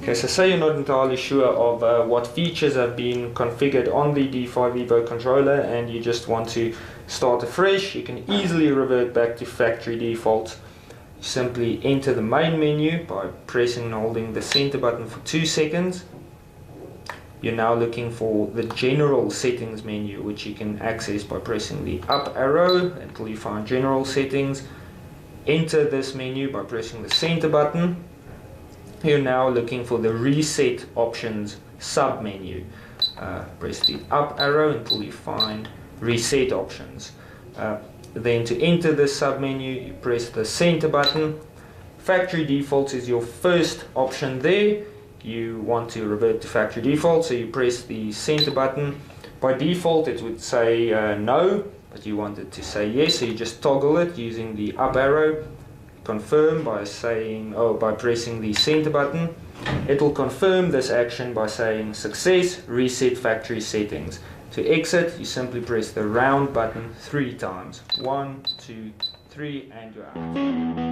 Okay, so say you're not entirely sure of what features have been configured on the D5 Evo controller and you just want to start afresh, you can easily revert back to factory defaults. You simply enter the main menu by pressing and holding the center button for 2 seconds. You're now looking for the general settings menu, which you can access by pressing the up arrow until you find general settings. Enter this menu by pressing the center button. You're now looking for the reset options sub menu. Press the up arrow until you find reset options. Then to enter this sub menu, you press the center button. Factory defaults is your first option there. You want to revert to factory default, so you press the center button. By default it would say no, but you want it to say yes, so you just toggle it using the up arrow. Confirm by pressing the center button. It will confirm this action by saying success, reset factory settings. To exit, you simply press the round button 3 times. 1, 2, 3, and you're out.